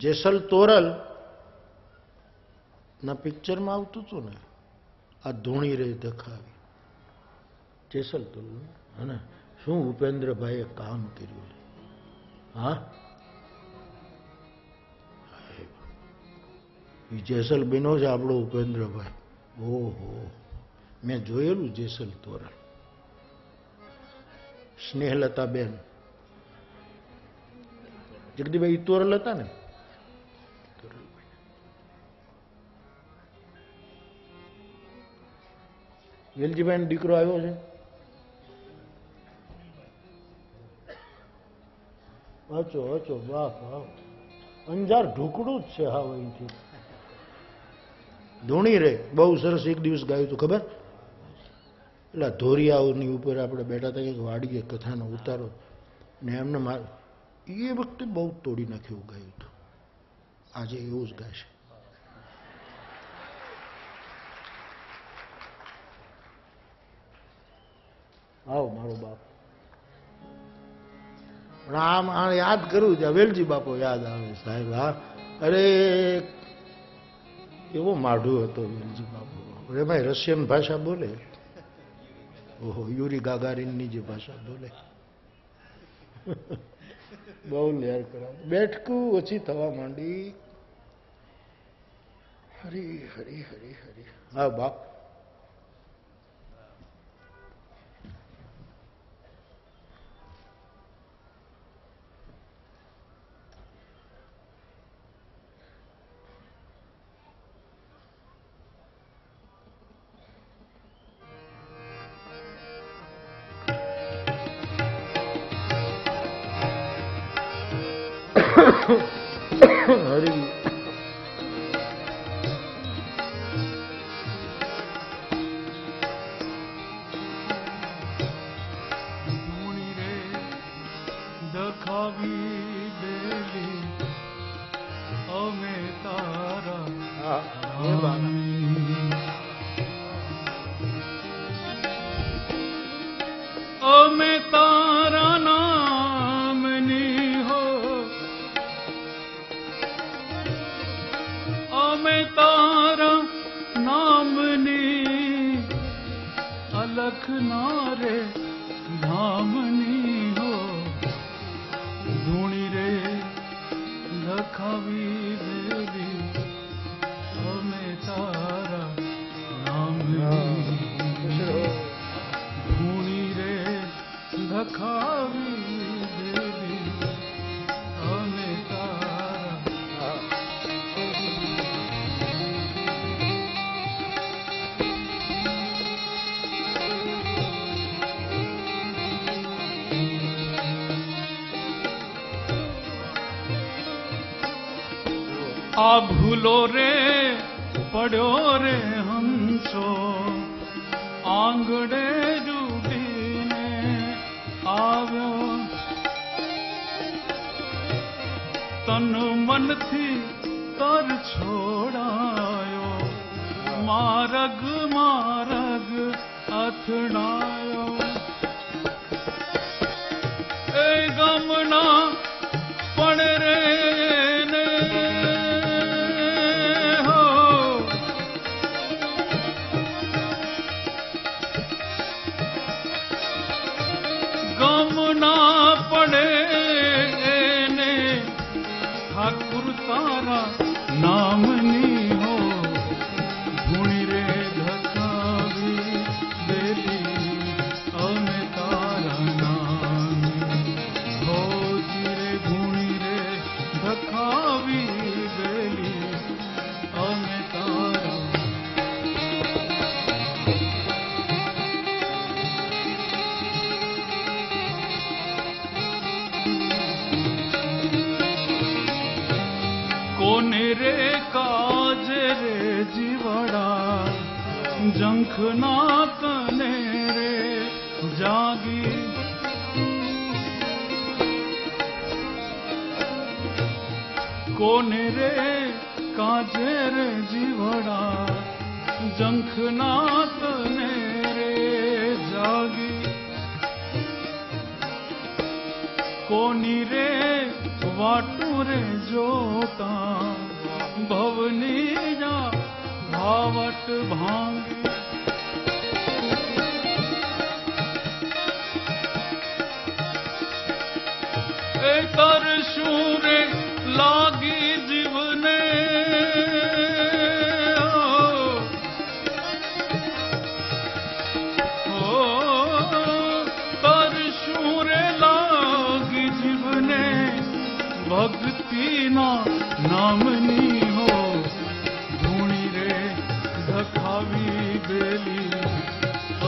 જેસલ તોરલ ના પિક્ચરમાં આવતું હતું ને, આ ધૂણી રે દખાવી, જેસલ તોરલ હે, શું ઉપેન્દ્રભાઈએ કામ કર્યું. હા, જેસલ બન્યો છે આપણો ઉપેન્દ્રભાઈ. ઓહો, મેં જોયેલું જેસલ તોરલ. સ્નેહલતાબેન જગદીભાઈ તોરલ હતા ને, વેલજીભાઈ નો દીકરો આવ્યો છે. અચો અચો, બાપ બાપ, અંજાર ઢુકડું જ છે. હા, અહીંથી ધૂણી રે બહુ સરસ એક દિવસ ગાયું હતું ખબર. એટલે ધોરિયાઓની ઉપર આપણે બેઠા હતા, એક વાડીએ કથાનો ઉતારો ને એમને એ વખતે બહુ તોડી નાખ્યું ગાયું હતું. આજે એવું જ ગાશે. આવો મારો બાપ. પણ આમ યાદ કરું ત્યાં વેલજી બાપો યાદ આવે સાહેબ. હા, અરે એવો માઢું હતો વેલજી બાપુ. એમાં રશિયન ભાષા બોલે. ઓહો, યુરી ગાગારીનની જે ભાષા બોલે. બહુ લેર કરાવે. બેઠકું ઓછી થવા માંડી. હરી હરી હરી હરી. હા બાપ. હરી ધૂણી રે દખાવી દેલી અમે તારા. અમે તારા નામની હો, અમે તારા નામની અલખ ના રે ધામની હો. ધૂણી રે લખાવી દેવી અમે તારા નામની. ધૂણી રે લખાવી દેવી અમે તારા. આ ભૂલો રે પડ્યો રે હંસો, આંગણે ડૂબીને આવ્યો. તન મનથી તર છોડાયો, મારગ મારગ અથડાયો. એ ગમના પણ રે ને હો, ગમના પડે ને ઠાકુર તારા નામની હો. ધૂણી રે ધકાવી દેલી અમે તારા નામની હો. રે ધૂણી રે ધકાવી દેલી અમે તારા. કોને રે કાજ રે જીવડા, જંખના તને રે જાગી. કોને રે કાજે રે જીવડા, જંખના તને રે જાગી. कोनी रे वाटू रे जोता भवनी जा भावट भांगी कर शूरे लागी जीवने कर शूरे लागी जीवने भक्ति ना नामनी हो धूणी रे धखावी बेली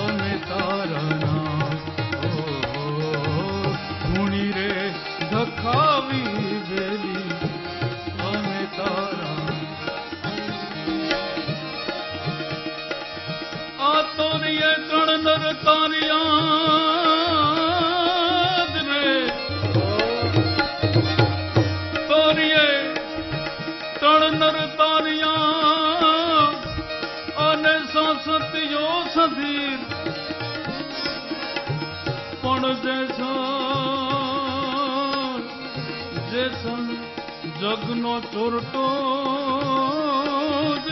अमे तारा नाम धूणी रे धखावी बेली अमे तारा आ तोरिये त्रण नर तारिया रे तोरिये त्रण नर तारिया अने सतयो सधीर पण जैसन जगनो चोरटो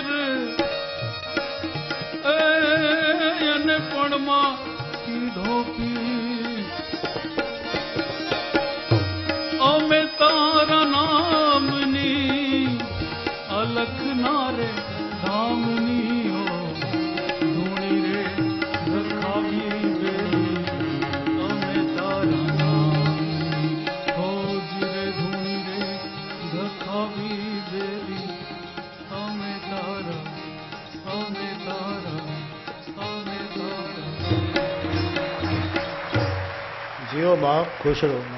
रे એને પણમાં કીધો કી અમે તારા નામની અલખ ના રે ધામની હો ધૂણી રે ધખાવી બેલી અમે તારા નામની હોજ રે ધૂણી રે ધખાવી બેલી અમે તારા અમે તારા जियो बाप खुश रहो।